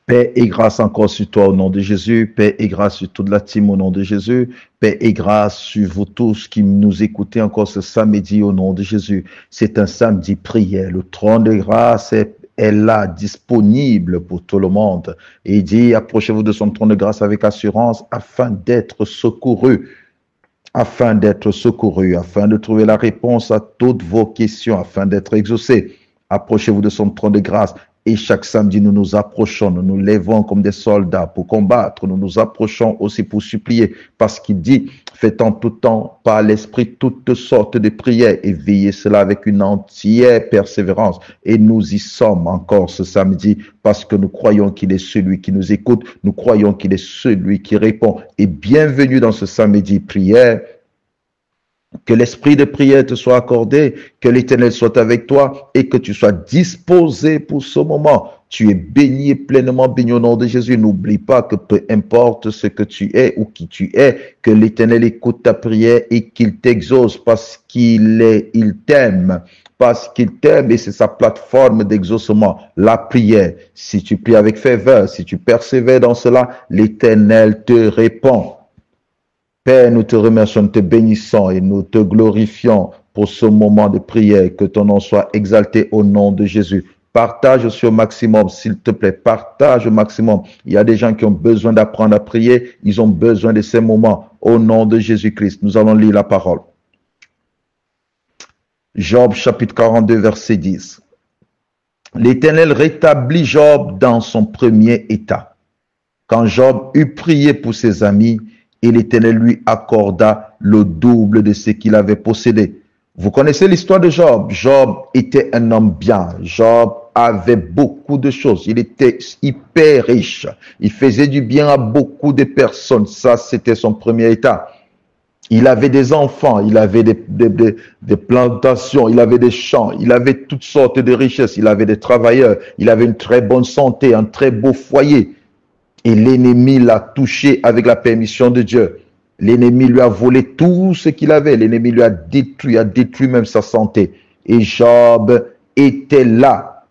Paix et grâce encore sur toi au nom de Jésus. Paix et grâce sur toute la team au nom de Jésus. Paix et grâce sur vous tous qui nous écoutez encore ce samedi au nom de Jésus. C'est un samedi prière. Le trône de grâce est là, disponible pour tout le monde. Et il dit, approchez-vous de son trône de grâce avec assurance afin d'être secouru. Afin d'être secouru, afin de trouver la réponse à toutes vos questions, afin d'être exaucé. Approchez-vous de son trône de grâce. Et chaque samedi, nous nous approchons, nous nous lèvons comme des soldats pour combattre. Nous nous approchons aussi pour supplier parce qu'il dit, faites en tout temps par l'Esprit toutes sortes de prières et veillez cela avec une entière persévérance. Et nous y sommes encore ce samedi parce que nous croyons qu'il est celui qui nous écoute. Nous croyons qu'il est celui qui répond. Et bienvenue dans ce samedi prière. Que l'esprit de prière te soit accordé, que l'Éternel soit avec toi et que tu sois disposé pour ce moment. Tu es béni et pleinement béni au nom de Jésus. N'oublie pas que peu importe ce que tu es ou qui tu es, que l'Éternel écoute ta prière et qu'il t'exauce parce il t'aime. Parce qu'il t'aime et c'est sa plateforme d'exaucement, la prière. Si tu pries avec ferveur, si tu persévères dans cela, l'Éternel te répond. Père, nous te remercions, nous te bénissons et nous te glorifions pour ce moment de prière. Que ton nom soit exalté au nom de Jésus. Partage sur maximum, s'il te plaît. Partage au maximum. Il y a des gens qui ont besoin d'apprendre à prier. Ils ont besoin de ces moments. Au nom de Jésus-Christ, nous allons lire la parole. Job chapitre 42, verset 10. L'Éternel rétablit Job dans son premier état. Quand Job eut prié pour ses amis, et l'Éternel lui accorda le double de ce qu'il avait possédé. Vous connaissez l'histoire de Job. Job était un homme bien. Job avait beaucoup de choses. Il était hyper riche. Il faisait du bien à beaucoup de personnes. Ça, c'était son premier état. Il avait des enfants, il avait des plantations, il avait des champs, il avait toutes sortes de richesses, il avait des travailleurs, il avait une très bonne santé, un très beau foyer. Et l'ennemi l'a touché avec la permission de Dieu. L'ennemi lui a volé tout ce qu'il avait. L'ennemi lui a détruit même sa santé. Et Job était là,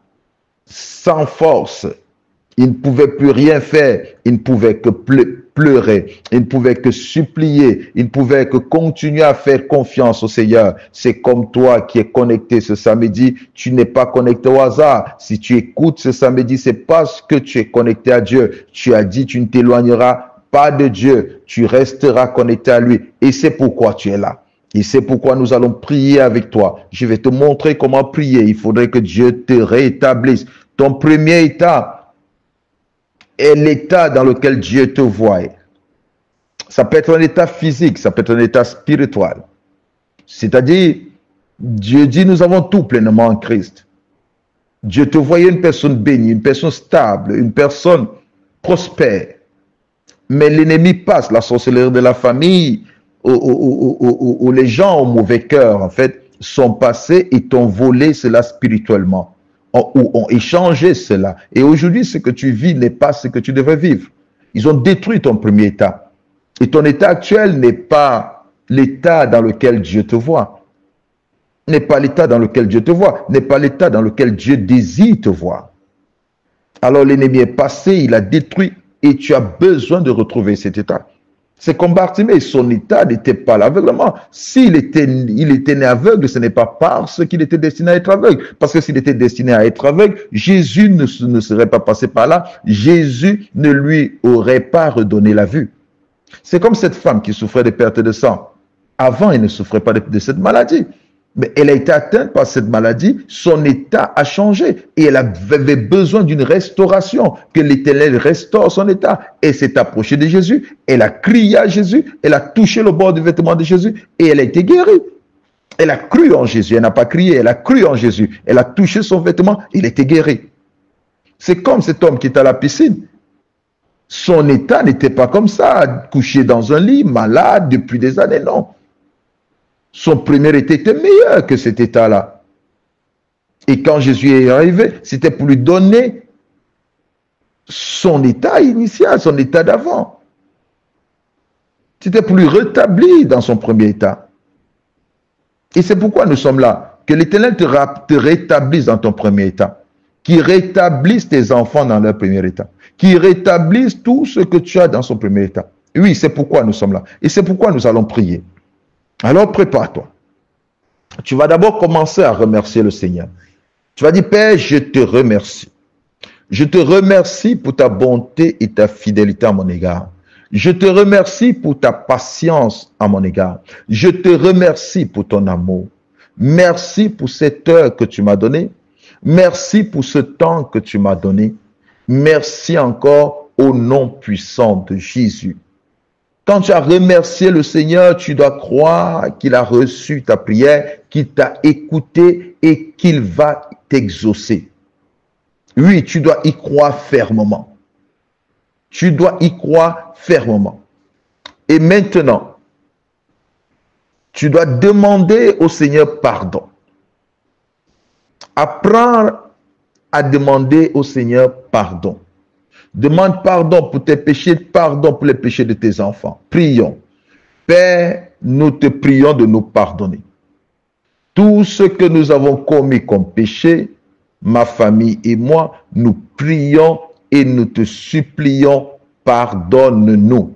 sans force. Il ne pouvait plus rien faire. Il ne pouvait que pleurer. Il ne pouvait que supplier. Il ne pouvait que continuer à faire confiance au Seigneur. C'est comme toi qui es connecté ce samedi. Tu n'es pas connecté au hasard. Si tu écoutes ce samedi, c'est parce que tu es connecté à Dieu. Tu as dit, tu ne t'éloigneras pas de Dieu. Tu resteras connecté à lui. Et c'est pourquoi tu es là. Et c'est pourquoi nous allons prier avec toi. Je vais te montrer comment prier. Il faudrait que Dieu te rétablisse. Ton premier état est l'état dans lequel Dieu te voit. Ça peut être un état physique, ça peut être un état spirituel. C'est-à-dire, Dieu dit, nous avons tout pleinement en Christ. Dieu te voyait une personne bénie, une personne stable, une personne prospère. Mais l'ennemi passe, la sorcellerie de la famille, où les gens au mauvais cœur, en fait, sont passés et t'ont volé cela spirituellement. Ou ont échangé cela. Et aujourd'hui, ce que tu vis n'est pas ce que tu devrais vivre. Ils ont détruit ton premier état. Et ton état actuel n'est pas l'état dans lequel Dieu te voit. N'est pas l'état dans lequel Dieu te voit. N'est pas l'état dans lequel Dieu désire te voir. Alors l'ennemi est passé, il a détruit et tu as besoin de retrouver cet état. C'est comme Bartimée, son état n'était pas l'aveuglement. S'il était né aveugle, ce n'est pas parce qu'il était destiné à être aveugle. Parce que s'il était destiné à être aveugle, Jésus ne serait pas passé par là. Jésus ne lui aurait pas redonné la vue. C'est comme cette femme qui souffrait de perte de sang. Avant, elle ne souffrait pas de cette maladie. Mais elle a été atteinte par cette maladie, son état a changé et elle avait besoin d'une restauration, que l'Éternel restaure son état. Elle s'est approchée de Jésus, elle a crié à Jésus, elle a touché le bord du vêtement de Jésus et elle a été guérie. Elle a cru en Jésus, elle n'a pas crié, elle a cru en Jésus, elle a touché son vêtement, il a été guéri. C'est comme cet homme qui est à la piscine. Son état n'était pas comme ça, couché dans un lit, malade depuis des années, non. Son premier état était meilleur que cet état-là. Et quand Jésus est arrivé, c'était pour lui donner son état initial, son état d'avant. C'était pour lui rétablir dans son premier état. Et c'est pourquoi nous sommes là. Que l'Éternel te rétablisse dans ton premier état. qui rétablisse tes enfants dans leur premier état, qui rétablisse tout ce que tu as dans son premier état. Oui, c'est pourquoi nous sommes là. Et c'est pourquoi nous allons prier. Alors prépare-toi. Tu vas d'abord commencer à remercier le Seigneur. Tu vas dire, Père, je te remercie. Je te remercie pour ta bonté et ta fidélité à mon égard. Je te remercie pour ta patience à mon égard. Je te remercie pour ton amour. Merci pour cette heure que tu m'as donnée. Merci pour ce temps que tu m'as donné. Merci encore au nom puissant de Jésus. Quand tu as remercié le Seigneur, tu dois croire qu'il a reçu ta prière, qu'il t'a écouté et qu'il va t'exaucer. Oui, tu dois y croire fermement. Tu dois y croire fermement. Et maintenant, tu dois demander au Seigneur pardon. Apprends à demander au Seigneur pardon. Demande pardon pour tes péchés, pardon pour les péchés de tes enfants. Prions. Père, nous te prions de nous pardonner. Tout ce que nous avons commis comme péché, ma famille et moi, nous prions et nous te supplions, pardonne-nous.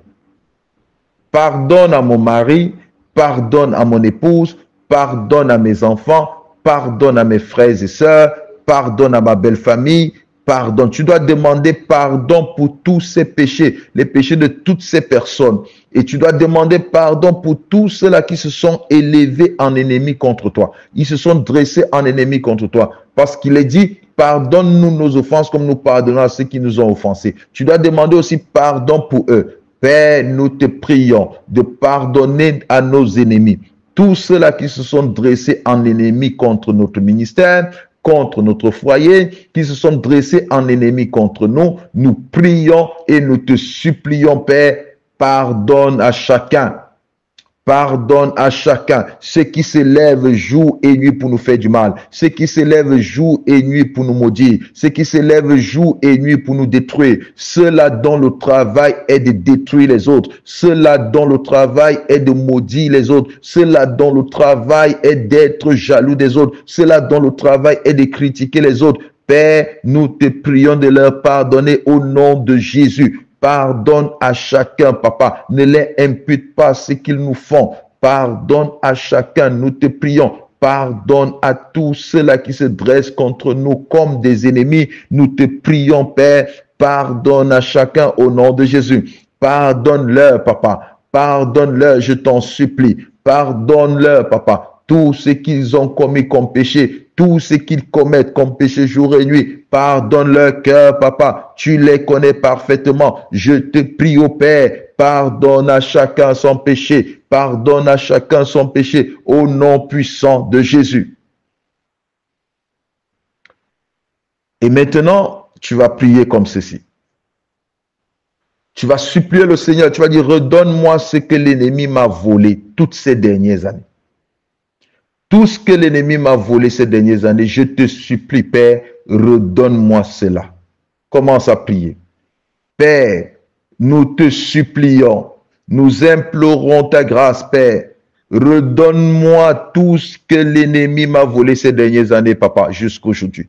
Pardonne à mon mari, pardonne à mon épouse, pardonne à mes enfants, pardonne à mes frères et sœurs, pardonne à ma belle famille, pardonne. Tu dois demander pardon pour tous ces péchés, les péchés de toutes ces personnes. Et tu dois demander pardon pour tous ceux-là qui se sont élevés en ennemis contre toi. Ils se sont dressés en ennemis contre toi. Parce qu'il est dit, pardonne-nous nos offenses comme nous pardonnons à ceux qui nous ont offensés. Tu dois demander aussi pardon pour eux. Père, nous te prions de pardonner à nos ennemis. Tous ceux-là qui se sont dressés en ennemis contre notre ministère, contre notre foyer, qui se sont dressés en ennemis contre nous, nous prions et nous te supplions, Père, pardonne à chacun. Pardonne à chacun, ceux qui se lèvent jour et nuit pour nous faire du mal, ceux qui se lèvent jour et nuit pour nous maudire, ceux qui se lèvent jour et nuit pour nous détruire, ceux-là dont le travail est de détruire les autres, ceux-là dont le travail est de maudire les autres, ceux-là dont le travail est d'être jaloux des autres, ceux-là dont le travail est de critiquer les autres. Père, nous te prions de leur pardonner au nom de Jésus. Pardonne à chacun, papa. Ne les impute pas ce qu'ils nous font. Pardonne à chacun, nous te prions. Pardonne à tous ceux-là qui se dressent contre nous comme des ennemis. Nous te prions, Père. Pardonne à chacun au nom de Jésus. Pardonne-leur, papa. Pardonne-leur, je t'en supplie. Pardonne-leur, papa. Tout ce qu'ils ont commis comme péché, tout ce qu'ils commettent comme péché jour et nuit, pardonne leur cœur, papa. Tu les connais parfaitement. Je te prie, ô Père, pardonne à chacun son péché. Pardonne à chacun son péché au nom puissant de Jésus. Et maintenant, tu vas prier comme ceci. Tu vas supplier le Seigneur. Tu vas dire, redonne-moi ce que l'ennemi m'a volé toutes ces dernières années. Tout ce que l'ennemi m'a volé ces dernières années, je te supplie, Père, redonne-moi cela. Commence à prier. Père, nous te supplions, nous implorons ta grâce, Père. Redonne-moi tout ce que l'ennemi m'a volé ces dernières années, papa, jusqu'aujourd'hui.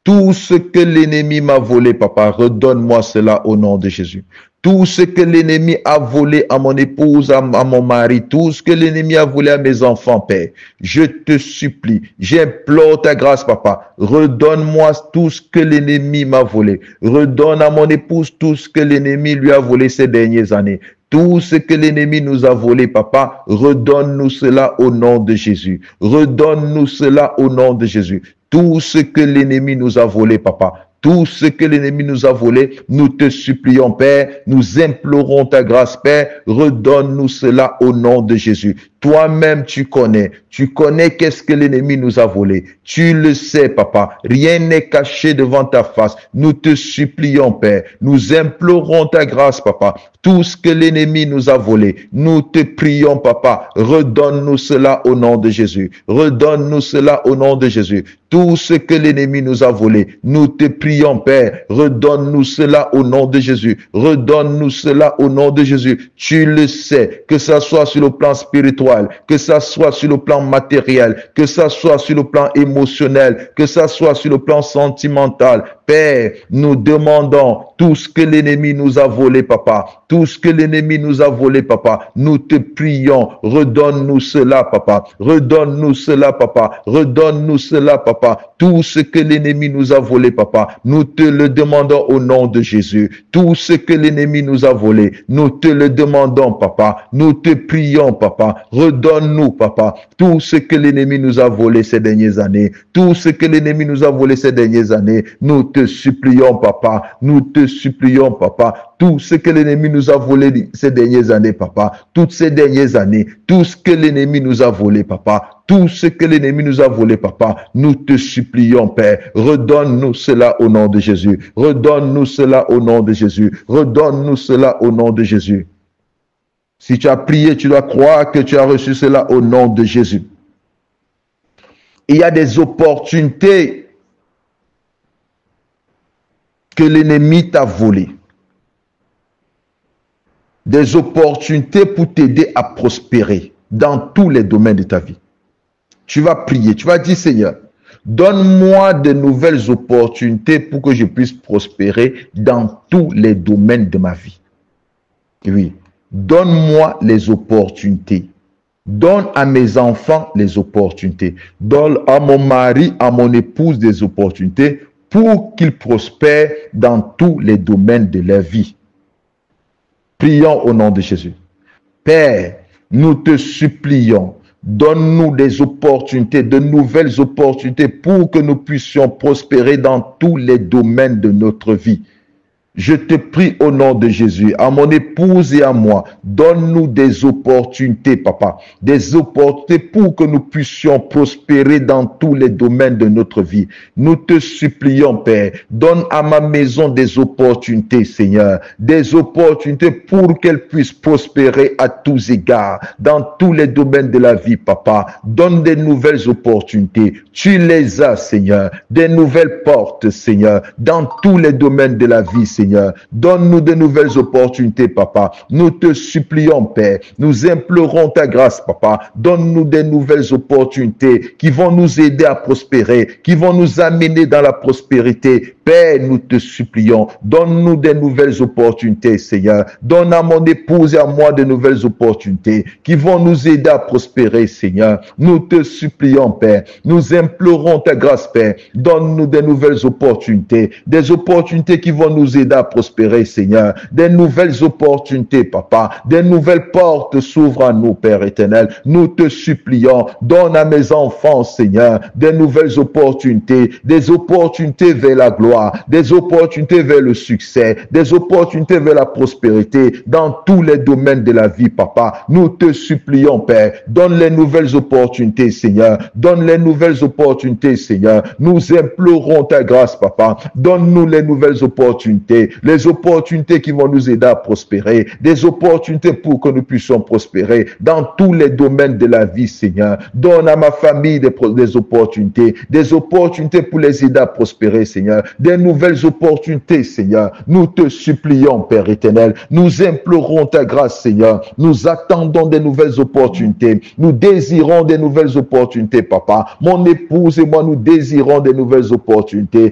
Tout ce que l'ennemi m'a volé, papa, redonne-moi cela au nom de Jésus. Tout ce que l'ennemi a volé à mon épouse, à mon mari, tout ce que l'ennemi a volé à mes enfants, Père, je te supplie, j'implore ta grâce, papa. Redonne-moi tout ce que l'ennemi m'a volé. Redonne à mon épouse tout ce que l'ennemi lui a volé ces dernières années. Tout ce que l'ennemi nous a volé, papa, redonne-nous cela au nom de Jésus. Redonne-nous cela au nom de Jésus. Tout ce que l'ennemi nous a volé, papa, tout ce que l'ennemi nous a volé, nous te supplions, Père, nous implorons ta grâce, Père, redonne-nous cela au nom de Jésus. Toi-même, tu connais qu'est-ce que l'ennemi nous a volé. Tu le sais, papa, rien n'est caché devant ta face. Nous te supplions, Père, nous implorons ta grâce, papa. Tout ce que l'ennemi nous a volé, nous te prions, papa, redonne-nous cela au nom de Jésus. Redonne-nous cela au nom de Jésus. Tout ce que l'ennemi nous a volé, nous te prions, Père, redonne-nous cela au nom de Jésus. Redonne-nous cela au nom de Jésus. Tu le sais, que ça soit sur le plan spirituel, spirituel, que ça soit sur le plan matériel, que ça soit sur le plan émotionnel, que ça soit sur le plan sentimental. Père, nous demandons tout ce que l'ennemi nous a volé, papa. Tout ce que l'ennemi nous a volé, papa. Nous te prions, redonne-nous cela, papa. Redonne-nous cela, papa. Redonne-nous cela, papa. Tout ce que l'ennemi nous a volé, papa. Nous te le demandons au nom de Jésus. Tout ce que l'ennemi nous a volé, nous te le demandons, papa. Nous te prions, papa. Redonne-nous, papa. Tout ce que l'ennemi nous a volé ces dernières années. Tout ce que l'ennemi nous a volé ces dernières années. Nous te supplions, papa. Nous te supplions, papa. Tout ce que l'ennemi nous a volé ces dernières années, papa. Toutes ces dernières années. Tout ce que l'ennemi nous a volé, papa. Tout ce que l'ennemi nous a volé, papa, nous te supplions, Père. Redonne-nous cela au nom de Jésus. Redonne-nous cela au nom de Jésus. Redonne-nous cela au nom de Jésus. Si tu as prié, tu dois croire que tu as reçu cela au nom de Jésus. Il y a des opportunités que l'ennemi t'a volées. Des opportunités pour t'aider à prospérer dans tous les domaines de ta vie. Tu vas prier, tu vas dire, Seigneur, donne-moi de nouvelles opportunités pour que je puisse prospérer dans tous les domaines de ma vie. Oui, donne-moi les opportunités. Donne à mes enfants les opportunités. Donne à mon mari, à mon épouse des opportunités pour qu'ils prospèrent dans tous les domaines de leur vie. Prions au nom de Jésus. Père, nous te supplions. Donne-nous des opportunités, de nouvelles opportunités pour que nous puissions prospérer dans tous les domaines de notre vie. Je te prie au nom de Jésus, à mon épouse et à moi, donne-nous des opportunités, papa, des opportunités pour que nous puissions prospérer dans tous les domaines de notre vie. Nous te supplions, Père, donne à ma maison des opportunités, Seigneur, des opportunités pour qu'elle puisse prospérer à tous égards, dans tous les domaines de la vie, papa. Donne des nouvelles opportunités. Tu les as, Seigneur, des nouvelles portes, Seigneur, dans tous les domaines de la vie, Seigneur. Donne-nous de nouvelles opportunités, papa. Nous te supplions, Père. Nous implorons ta grâce, papa. Donne-nous des nouvelles opportunités qui vont nous aider à prospérer, qui vont nous amener dans la prospérité. Père, nous te supplions. Donne-nous des nouvelles opportunités, Seigneur. Donne à mon épouse et à moi de nouvelles opportunités qui vont nous aider à prospérer, Seigneur. Nous te supplions, Père. Nous implorons ta grâce, Père. Donne-nous des nouvelles opportunités, des opportunités qui vont nous aider à prospérer, Seigneur. Des nouvelles opportunités, papa. Des nouvelles portes s'ouvrent à nous, Père éternel. Nous te supplions. Donne à mes enfants, Seigneur, des nouvelles opportunités, des opportunités vers la gloire, des opportunités vers le succès, des opportunités vers la prospérité dans tous les domaines de la vie, papa. Nous te supplions, Père. Donne les nouvelles opportunités, Seigneur. Donne les nouvelles opportunités, Seigneur. Nous implorons ta grâce, papa. Donne-nous les nouvelles opportunités. Les opportunités qui vont nous aider à prospérer, des opportunités pour que nous puissions prospérer dans tous les domaines de la vie, Seigneur. Donne à ma famille des opportunités pour les aider à prospérer, Seigneur. Des nouvelles opportunités, Seigneur. Nous te supplions, Père éternel. Nous implorons ta grâce, Seigneur. Nous attendons des nouvelles opportunités. Nous désirons des nouvelles opportunités, papa. Mon épouse et moi, nous désirons des nouvelles opportunités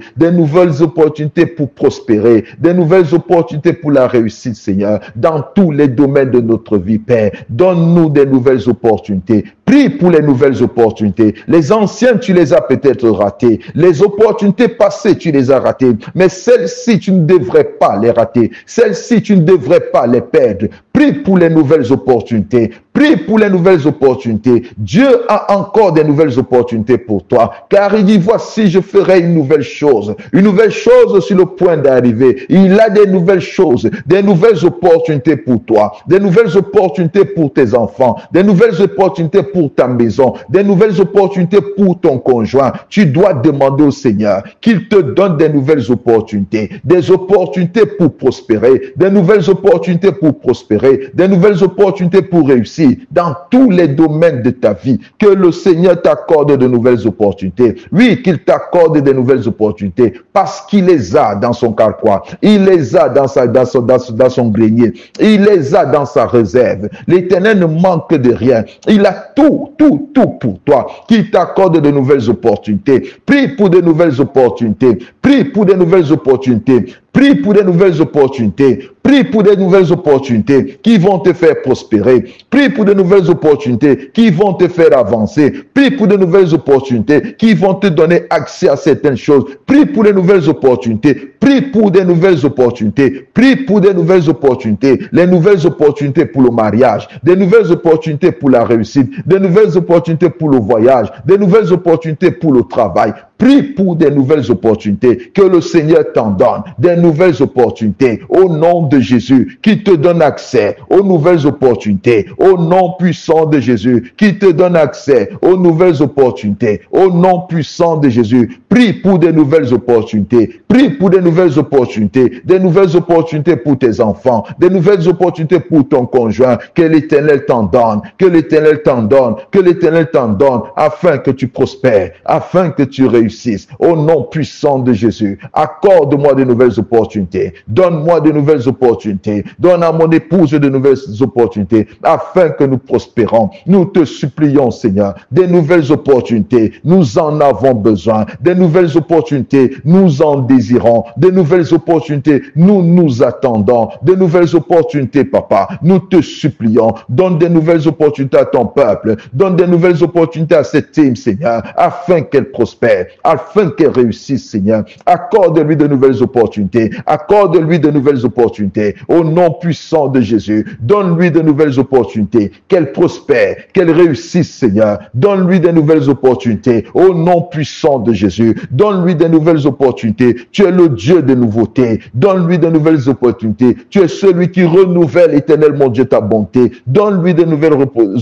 pour prospérer, des nouvelles opportunités pour la réussite, Seigneur, dans tous les domaines de notre vie, Père. Donne-nous des nouvelles opportunités. Prie pour les nouvelles opportunités. Les anciennes, tu les as peut-être ratées. Les opportunités passées, tu les as ratées. Mais celles-ci, tu ne devrais pas les rater. Celles-ci, tu ne devrais pas les perdre. Prie pour les nouvelles opportunités. Prie pour les nouvelles opportunités. Dieu a encore des nouvelles opportunités pour toi. Car il dit, voici, je ferai une nouvelle chose sur le point d'arriver. Il a des nouvelles choses, des nouvelles opportunités pour toi, des nouvelles opportunités pour tes enfants, des nouvelles opportunités pour ta maison, des nouvelles opportunités pour ton conjoint. Tu dois demander au Seigneur qu'il te donne des nouvelles opportunités, des opportunités pour prospérer, des nouvelles opportunités pour prospérer, des nouvelles opportunités pour réussir, réussir dans tous les domaines de ta vie. Que le Seigneur t'accorde de nouvelles opportunités. Oui, qu'il t'accorde de nouvelles opportunités parce qu'il les a dans son carquois. Il les a dans son grenier. Il les a dans sa réserve. L'Éternel ne manque de rien. Il a tout pour toi. Qu'il t'accorde de nouvelles opportunités. Prie pour de nouvelles opportunités. Prie pour de nouvelles opportunités. Prie pour de nouvelles opportunités. Prie pour de nouvelles opportunités qui vont te faire prospérer. Prie pour de nouvelles opportunités qui vont te faire avancer. Prie pour de nouvelles opportunités qui vont te donner accès à certaines choses. Prie pour de nouvelles opportunités. Prie pour de nouvelles opportunités. Prie pour de nouvelles opportunités. Les nouvelles opportunités pour le mariage. Des nouvelles opportunités pour la réussite. Des nouvelles opportunités pour le voyage. Des nouvelles opportunités pour le travail. Prie pour des nouvelles opportunités. Que le Seigneur t'en donne. Des nouvelles opportunités. Au nom de Jésus, qui te donne accès aux nouvelles opportunités. Au nom puissant de Jésus, qui te donne accès aux nouvelles opportunités. Au nom puissant de Jésus, prie pour des nouvelles opportunités. Prie pour des nouvelles opportunités. Des nouvelles opportunités pour tes enfants. Des nouvelles opportunités pour ton conjoint. Que l'Éternel t'en donne. Que l'Éternel t'en donne. Que l'Éternel t'en donne afin que tu prospères. Afin que tu réussisses. Au nom puissant de Jésus, accorde-moi de nouvelles opportunités. Donne-moi de nouvelles opportunités. Donne à mon épouse de nouvelles opportunités afin que nous prospérons. Nous te supplions, Seigneur, des nouvelles opportunités. Nous en avons besoin. Des nouvelles opportunités, nous en désirons. Des nouvelles opportunités, nous nous attendons. Des nouvelles opportunités, Papa, nous te supplions. Donne des nouvelles opportunités à ton peuple. Donne des nouvelles opportunités à cette team, Seigneur, afin qu'elle prospère, afin qu'elle réussisse, Seigneur. Accorde-lui de nouvelles opportunités. Accorde-lui de nouvelles opportunités. Au nom puissant de Jésus, donne-lui de nouvelles opportunités. Qu'elle prospère, qu'elle réussisse, Seigneur. Donne-lui de nouvelles opportunités. Au nom puissant de Jésus, donne-lui de nouvelles opportunités. Tu es le Dieu de nouveautés. Donne-lui de nouvelles opportunités. Tu es celui qui renouvelle, Éternel mon Dieu, ta bonté. Donne-lui de nouvelles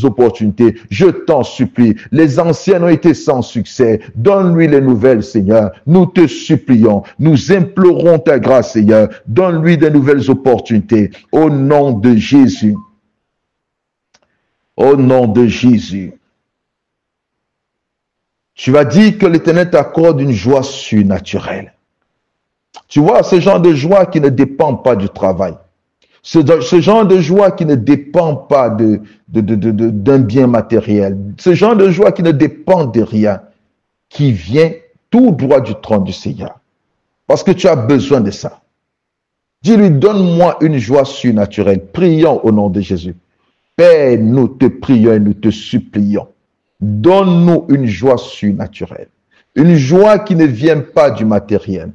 opportunités. Je t'en supplie. Les anciennes ont été sans succès. Donne-lui les nouvelles, Seigneur. Nous te supplions. Nous implorons ta grâce, Seigneur. Donne-lui de nouvelles opportunités. Au nom de Jésus. Au nom de Jésus. Tu vas dire que l'Éternel t'accorde une joie surnaturelle. Tu vois, ce genre de joie qui ne dépend pas du travail. Ce genre de joie qui ne dépend pas d'un bien matériel. Ce genre de joie qui ne dépend de rien. Qui vient tout droit du trône du Seigneur. Parce que tu as besoin de ça. Dis-lui, donne-moi une joie surnaturelle. Prions au nom de Jésus. Père, nous te prions et nous te supplions. Donne-nous une joie surnaturelle. Une joie qui ne vient pas du matériel.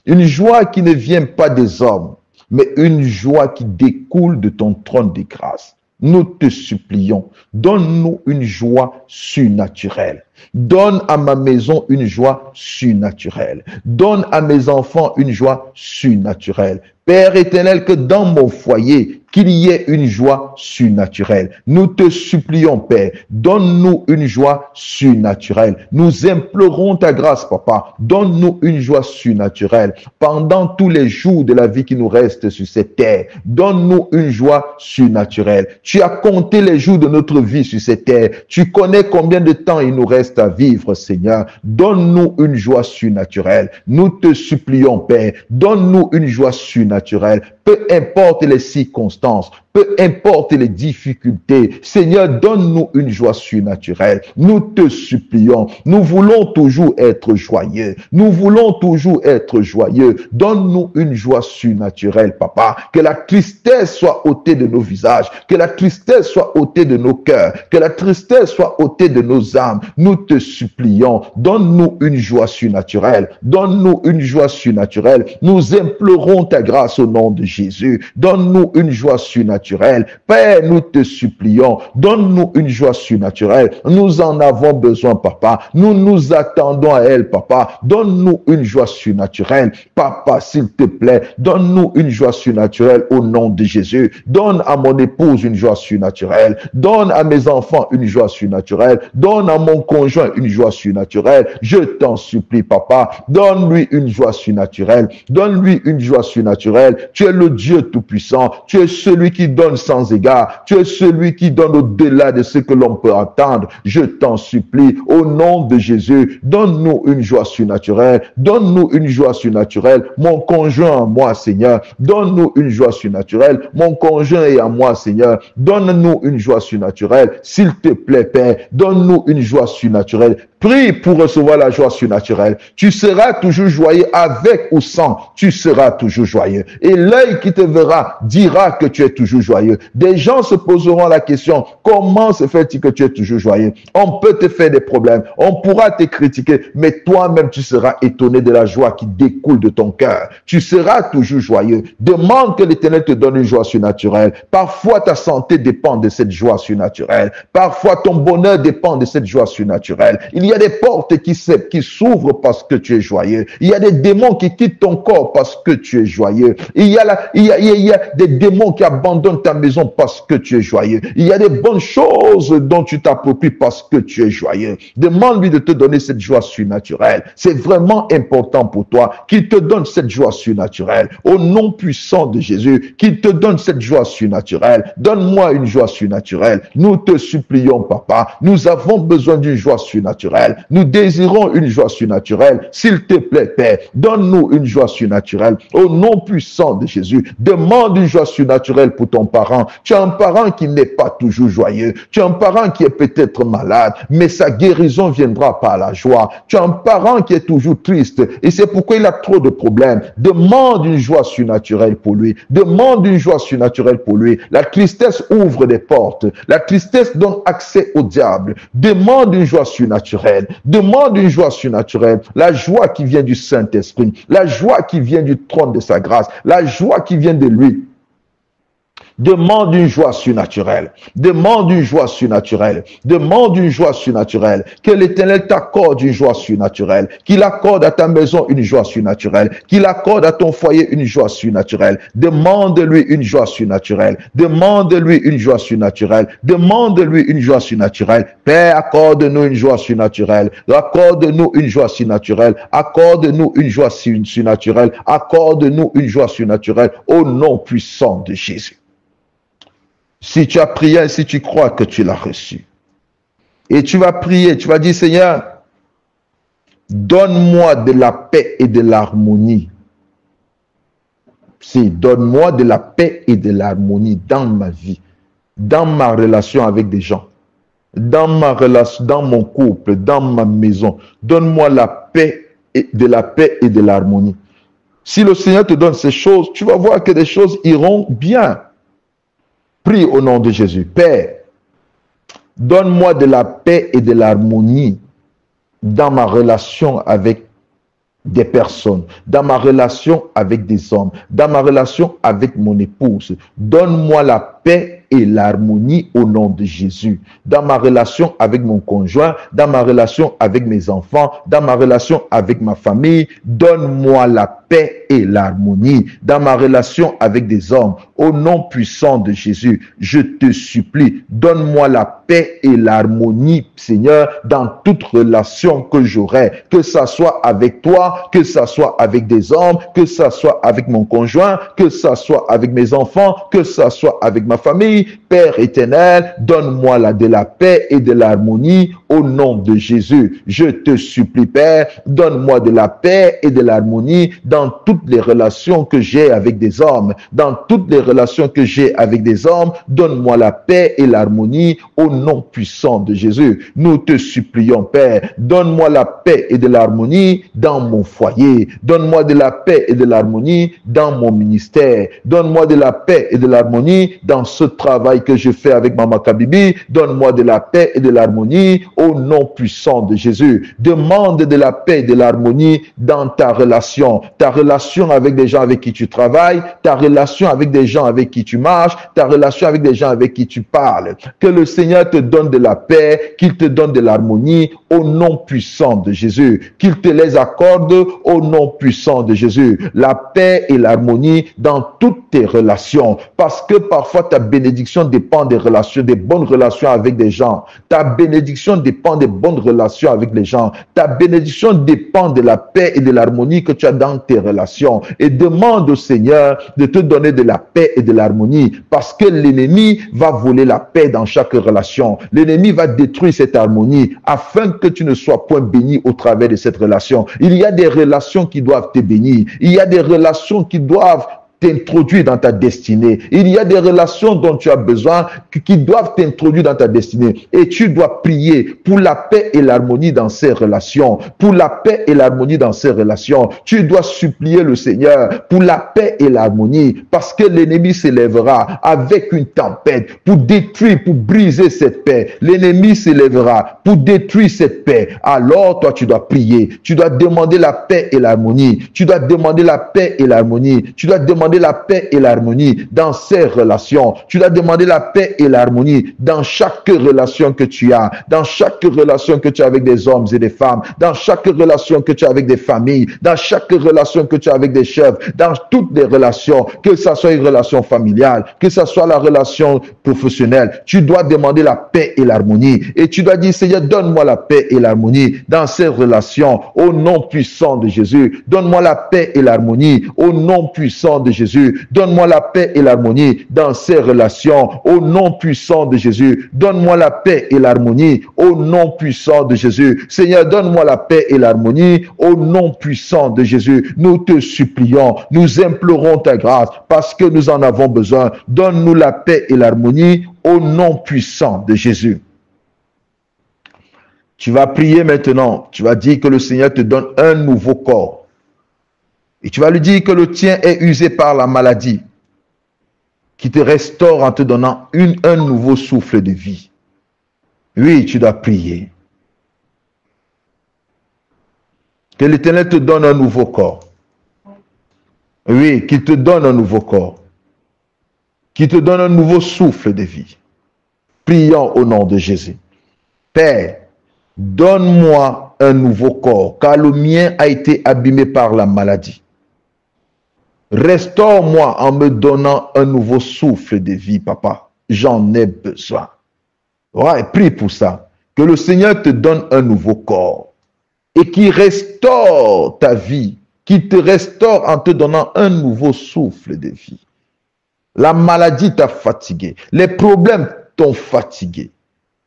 Une joie qui ne vient pas des hommes, mais une joie qui découle de ton trône de grâce. Nous te supplions, donne-nous une joie surnaturelle. Donne à ma maison une joie surnaturelle. Donne à mes enfants une joie surnaturelle. Père éternel, que dans mon foyer, qu'il y ait une joie surnaturelle. Nous te supplions, Père, donne-nous une joie surnaturelle. Nous implorons ta grâce, Papa. Donne-nous une joie surnaturelle. Pendant tous les jours de la vie qui nous reste sur cette terre, donne-nous une joie surnaturelle. Tu as compté les jours de notre vie sur cette terre. Tu connais combien de temps il nous reste à vivre, Seigneur. Donne-nous une joie surnaturelle. Nous te supplions, Père, donne-nous une joie surnaturelle. Peu importe les circonstances, peu importe les difficultés, Seigneur, donne-nous une joie surnaturelle. Nous te supplions. Nous voulons toujours être joyeux. Nous voulons toujours être joyeux. Donne-nous une joie surnaturelle, Papa. Que la tristesse soit ôtée de nos visages. Que la tristesse soit ôtée de nos cœurs. Que la tristesse soit ôtée de nos âmes. Nous te supplions. Donne-nous une joie surnaturelle. Donne-nous une joie surnaturelle. Nous implorons ta grâce au nom de Jésus. Donne-nous une joie surnaturelle. Père, nous te supplions, donne-nous une joie surnaturelle. Nous en avons besoin, Papa. Nous nous attendons à elle, Papa. Donne-nous une joie surnaturelle. Papa, s'il te plaît, donne-nous une joie surnaturelle au nom de Jésus. Donne à mon épouse une joie surnaturelle. Donne à mes enfants une joie surnaturelle. Donne à mon conjoint une joie surnaturelle. Je t'en supplie, Papa. Donne-lui une joie surnaturelle. Donne-lui une joie surnaturelle. Tu es le Dieu Tout-Puissant. Tu es celui qui donne sans égard. Tu es celui qui donne au-delà de ce que l'on peut attendre. Je t'en supplie, au nom de Jésus, donne-nous une joie surnaturelle. Donne-nous une joie surnaturelle. Mon conjoint à moi, Seigneur. Donne-nous une joie surnaturelle. Mon conjoint et à moi, Seigneur. Donne-nous une joie surnaturelle. S'il te plaît, Père, donne-nous une joie surnaturelle. Prie pour recevoir la joie surnaturelle. Tu seras toujours joyeux avec ou sans. Tu seras toujours joyeux. Et l'œil qui te verra dira que tu es toujours joyeux. Des gens se poseront la question, comment se fait-il que tu es toujours joyeux? On peut te faire des problèmes. On pourra te critiquer. Mais toi-même, tu seras étonné de la joie qui découle de ton cœur. Tu seras toujours joyeux. Demande que l'Éternel te donne une joie surnaturelle. Parfois, ta santé dépend de cette joie surnaturelle. Parfois, ton bonheur dépend de cette joie surnaturelle. Il y a des portes qui s'ouvrent parce que tu es joyeux. Il y a des démons qui quittent ton corps parce que tu es joyeux. Il y a des démons qui abandonnent ta maison parce que tu es joyeux. Il y a des bonnes choses dont tu t'appropries parce que tu es joyeux. Demande-lui de te donner cette joie surnaturelle. C'est vraiment important pour toi qu'il te donne cette joie surnaturelle. Au nom puissant de Jésus, qu'il te donne cette joie surnaturelle. Donne-moi une joie surnaturelle. Nous te supplions, Papa. Nous avons besoin d'une joie surnaturelle. Nous désirons une joie surnaturelle. S'il te plaît, Père, donne-nous une joie surnaturelle. Au nom puissant de Jésus, demande une joie surnaturelle pour ton parent. Tu as un parent qui n'est pas toujours joyeux. Tu as un parent qui est peut-être malade, mais sa guérison viendra par la joie. Tu as un parent qui est toujours triste et c'est pourquoi il a trop de problèmes. Demande une joie surnaturelle pour lui. Demande une joie surnaturelle pour lui. La tristesse ouvre des portes. La tristesse donne accès au diable. Demande une joie surnaturelle. Demande une joie surnaturelle. La joie qui vient du Saint-Esprit. La joie qui vient du trône de sa grâce. La joie qui vient de lui. Demande une joie surnaturelle. Demande une joie surnaturelle. Demande une joie surnaturelle. Que l'Éternel t'accorde une joie surnaturelle. Qu'il accorde à ta maison une joie surnaturelle. Qu'il accorde à ton foyer une joie surnaturelle. Demande-lui une joie surnaturelle. Demande-lui une joie surnaturelle. Demande-lui une joie surnaturelle. Père, accorde-nous une joie surnaturelle. Accorde-nous une joie surnaturelle. Accorde-nous une joie surnaturelle. Accorde-nous une joie surnaturelle. Au nom puissant de Jésus. Si tu as prié, si tu crois que tu l'as reçu, et tu vas prier, tu vas dire, Seigneur, donne-moi de la paix et de l'harmonie. Si, donne-moi de la paix et de l'harmonie dans ma vie, dans ma relation avec des gens, dans ma relation, dans mon couple, dans ma maison. Donne-moi la paix et de l'harmonie. Si le Seigneur te donne ces choses, tu vas voir que des choses iront bien. Prie au nom de Jésus. Père, donne-moi de la paix et de l'harmonie dans ma relation avec des personnes, dans ma relation avec des hommes, dans ma relation avec mon épouse. Donne-moi la paix et l'harmonie au nom de Jésus. Dans ma relation avec mon conjoint, dans ma relation avec mes enfants, dans ma relation avec ma famille, donne-moi la paix et l'harmonie. Dans ma relation avec des hommes, au nom puissant de Jésus, je te supplie, donne-moi la paix et l'harmonie, Seigneur, dans toute relation que j'aurai, que ça soit avec toi, que ça soit avec des hommes, que ça soit avec mon conjoint, que ça soit avec mes enfants, que ça soit avec ma famille. Père éternel, donne-moi de la paix et de l'harmonie au nom de Jésus. Je te supplie, Père, donne-moi de la paix et de l'harmonie dans toutes les relations que j'ai avec des hommes. Dans toutes les relations que j'ai avec des hommes, donne-moi la paix et l'harmonie au nom puissant de Jésus. Nous te supplions, Père, donne-moi la paix et de l'harmonie dans mon foyer. Donne-moi de la paix et de l'harmonie dans mon ministère. Donne-moi de la paix et de l'harmonie dans ce travail que je fais avec Mama Kabibi. Donne-moi de la paix et de l'harmonie au nom puissant de Jésus. Demande de la paix et de l'harmonie dans ta relation avec des gens avec qui tu travailles, ta relation avec des gens avec qui tu marches, ta relation avec des gens avec qui tu parles. Que le Seigneur te donne de la paix, qu'il te donne de l'harmonie au nom puissant de Jésus, qu'il te les accorde au nom puissant de Jésus. La paix et l'harmonie dans toutes tes relations, parce que parfois ta bénédiction dépend des relations, des bonnes relations avec des gens. Ta bénédiction dépend des bonnes relations avec les gens. Ta bénédiction dépend de la paix et de l'harmonie que tu as dans tes relations. Et demande au Seigneur de te donner de la paix et de l'harmonie, parce que l'ennemi va voler la paix dans chaque relation. L'ennemi va détruire cette harmonie afin que tu ne sois point béni au travers de cette relation. Il y a des relations qui doivent te bénir. Il y a des relations qui doivent t'introduire dans ta destinée. Il y a des relations dont tu as besoin qui doivent t'introduire dans ta destinée. Et tu dois prier pour la paix et l'harmonie dans ces relations. Pour la paix et l'harmonie dans ces relations. Tu dois supplier le Seigneur pour la paix et l'harmonie, parce que l'ennemi s'élèvera avec une tempête pour détruire, pour briser cette paix. L'ennemi s'élèvera pour détruire cette paix. Alors toi, tu dois prier. Tu dois demander la paix et l'harmonie. Tu dois demander la paix et l'harmonie. Tu dois demander la paix et l'harmonie dans ces relations. Tu dois demander la paix et l'harmonie dans chaque relation que tu as, dans chaque relation que tu as avec des hommes et des femmes, dans chaque relation que tu as avec des familles, dans chaque relation que tu as avec des chefs, dans toutes les relations, que ce soit une relation familiale, que ce soit la relation professionnelle. Tu dois demander la paix et l'harmonie. Et tu dois dire, Seigneur, donne-moi la paix et l'harmonie dans ces relations au nom puissant de Jésus. Donne-moi la paix et l'harmonie au nom puissant de Jésus. Donne-moi la paix et l'harmonie dans ces relations au nom puissant de Jésus. Donne-moi la paix et l'harmonie au nom puissant de Jésus. Seigneur, donne-moi la paix et l'harmonie au nom puissant de Jésus. Nous te supplions, nous implorons ta grâce parce que nous en avons besoin. Donne-nous la paix et l'harmonie au nom puissant de Jésus. Tu vas prier maintenant. Tu vas dire que le Seigneur te donne un nouveau corps. Et tu vas lui dire que le tien est usé par la maladie, qui te restaure en te donnant un nouveau souffle de vie. Oui, tu dois prier. Que l'Éternel te donne un nouveau corps. Oui, qu'il te donne un nouveau corps. Qu'il te donne un nouveau souffle de vie. Prions au nom de Jésus. Père, donne-moi un nouveau corps, car le mien a été abîmé par la maladie. Restaure-moi en me donnant un nouveau souffle de vie, papa. J'en ai besoin. Ouais, prie pour ça. Que le Seigneur te donne un nouveau corps et qu'il restaure ta vie, qu'il te restaure en te donnant un nouveau souffle de vie. La maladie t'a fatigué. Les problèmes t'ont fatigué.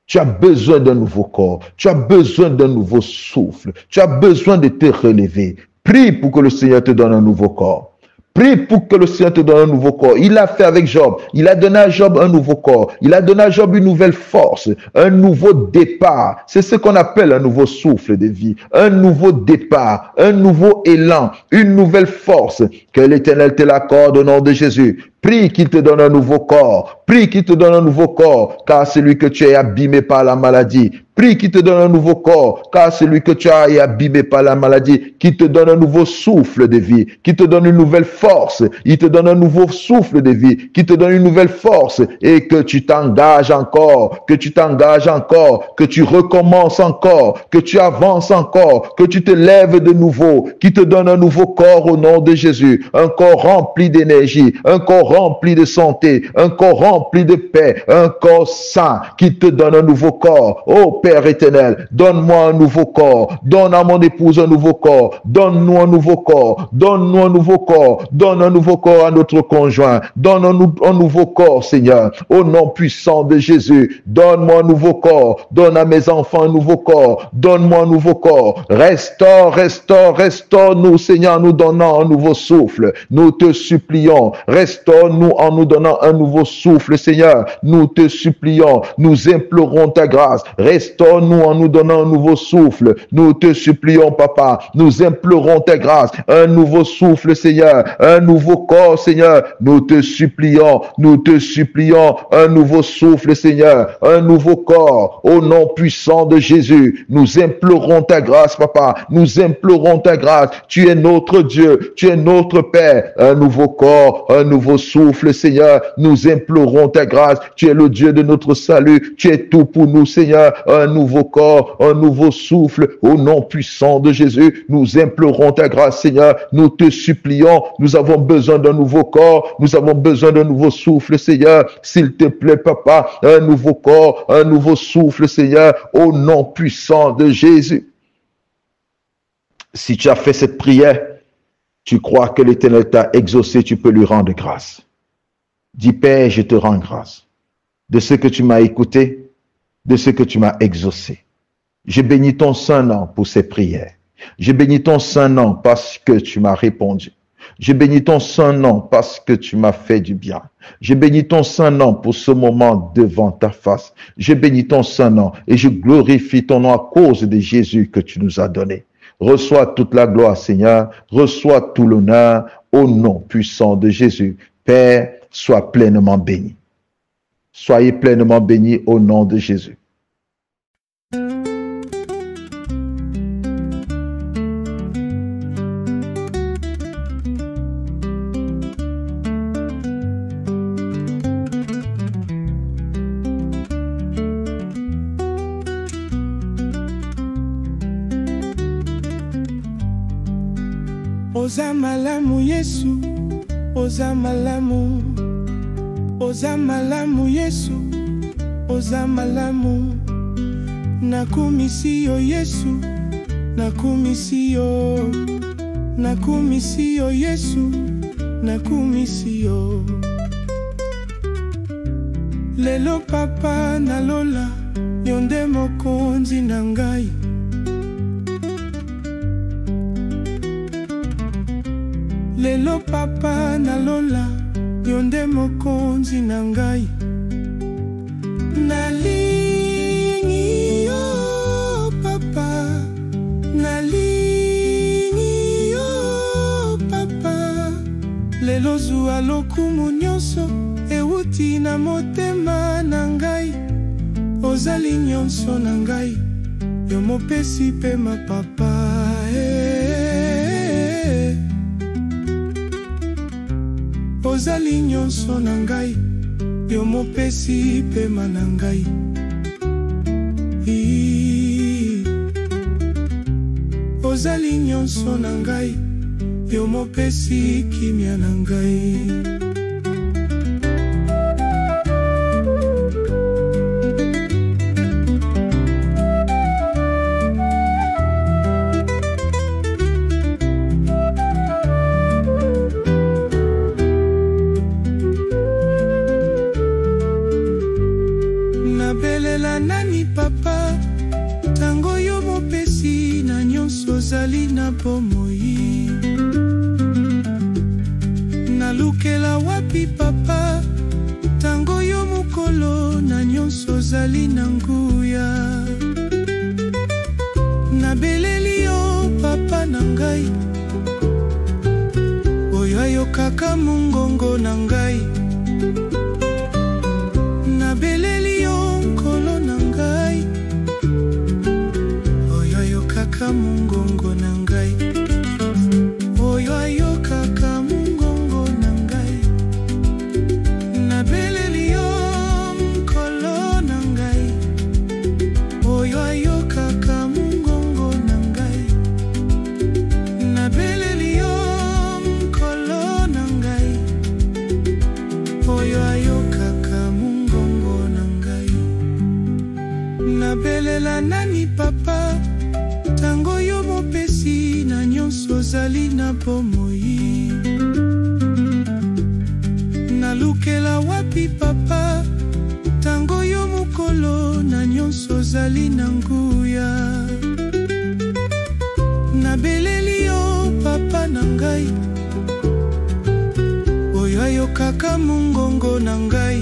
Tu as besoin d'un nouveau corps. Tu as besoin d'un nouveau souffle. Tu as besoin de te relever. Prie pour que le Seigneur te donne un nouveau corps. Prie pour que le Seigneur te donne un nouveau corps. Il l'a fait avec Job. Il a donné à Job un nouveau corps. Il a donné à Job une nouvelle force, un nouveau départ. C'est ce qu'on appelle un nouveau souffle de vie, un nouveau départ, un nouveau élan, une nouvelle force. Que l'Éternel te l'accorde au nom de Jésus. Prie qu'il te donne un nouveau corps. Prie qu'il te donne un nouveau corps, car celui que tu es abîmé par la maladie. Prie qu'il te donne un nouveau corps, car celui que tu as est abîmé par la maladie, qu'il te donne un nouveau souffle de vie, qu'il te donne une nouvelle force, il te donne un nouveau souffle de vie, qu'il te donne une nouvelle force, et que tu t'engages encore, que tu t'engages encore, que tu recommences encore, que tu avances encore, que tu te lèves de nouveau, qu'il te donne un nouveau corps au nom de Jésus, un corps rempli d'énergie, un corps rempli de santé, un corps rempli de paix, un corps sain, qui te donne un nouveau corps. Oh Père éternel, donne-moi un nouveau corps, donne à mon épouse un nouveau corps, donne-nous un nouveau corps, donne-nous un nouveau corps, donne un nouveau corps à notre conjoint, donne-nous un nouveau corps, Seigneur, au nom puissant de Jésus, donne-moi un nouveau corps, donne à mes enfants un nouveau corps, donne-moi un nouveau corps, restaure, restaure, restaure-nous, Seigneur, en nous donnant un nouveau souffle, nous te supplions, restaure-nous en nous donnant un nouveau souffle, Seigneur, nous te supplions, nous implorons ta grâce, restaure-nous en nous donnant un nouveau souffle. Nous te supplions, Papa. Nous implorons ta grâce. Un nouveau souffle, Seigneur. Un nouveau corps, Seigneur. Nous te supplions. Nous te supplions. Un nouveau souffle, Seigneur. Un nouveau corps. Au nom puissant de Jésus. Nous implorons ta grâce, Papa. Nous implorons ta grâce. Tu es notre Dieu. Tu es notre Père. Un nouveau corps. Un nouveau souffle, Seigneur. Nous implorons ta grâce. Tu es le Dieu de notre salut. Tu es tout pour nous, Seigneur. Un un nouveau corps, un nouveau souffle. Au nom puissant de Jésus, nous implorons ta grâce, Seigneur. Nous te supplions. Nous avons besoin d'un nouveau corps. Nous avons besoin d'un nouveau souffle, Seigneur. S'il te plaît, Papa, un nouveau corps, un nouveau souffle, Seigneur, au nom puissant de Jésus. Si tu as fait cette prière, tu crois que l'Éternel t'a exaucé, tu peux lui rendre grâce. Dis, Père, je te rends grâce de ce que tu m'as écouté, de ce que tu m'as exaucé. Je bénis ton Saint-Nom pour ces prières. Je bénis ton Saint-Nom parce que tu m'as répondu. Je bénis ton Saint-Nom parce que tu m'as fait du bien. Je bénis ton Saint-Nom pour ce moment devant ta face. Je bénis ton Saint-Nom et je glorifie ton nom à cause de Jésus que tu nous as donné. Reçois toute la gloire, Seigneur. Reçois tout l'honneur au nom puissant de Jésus. Père, sois pleinement béni. Soyez pleinement bénis au nom de Jésus. Oza malamu Yesu, oza malamu. Oza malamu Yesu, oza malamu. Nakumisi yo Yesu, nakumisi yo. Nakumisi yo Yesu, nakumisi yo. Lelo papa nalola, yonde mokonzi na ngai. Lelo papa nalola, yonde mokonzi na ngai. Nalingi yo papa, nalingi yo papa. Lelo zuwa lokumu nyonso, euti na motema na ngai. Ozali nyonso na ngai, yo mopesi pe ma papa. Ozali nyonso na ngai, yo mopesi pema na ngai. Ozali nyonso na ngai, yo mopesi kimia na ngai. Nabelela nani papa, tango yo mopesi na nyonso zali na bomoi. Nalukela wapi papa, tango yo mokolo na nyonso zali na nguya. Nabeleli yo papa na ngai, oyo ayokaka mongongo na ngai. Nabeleli yo nkolo na ngai, oyo ayokaka mongongo na ngai. Oyo ayokaka mongongo na ngai. Nabeleli yo nkolo na ngai, oyo ayokaka mongongo na ngai. Nabeleli yo nkolo na ngai, oyo ayokaka mongongo na ngai. Nabelela nani papa, tango yo mopesi na nyonso zali na bomoi. Nalukela wapi papa, tango yo mokolo na nyonso zali na nguya. Nabeleli yo papa na ngai, oyo ayokaka mongongo na ngai.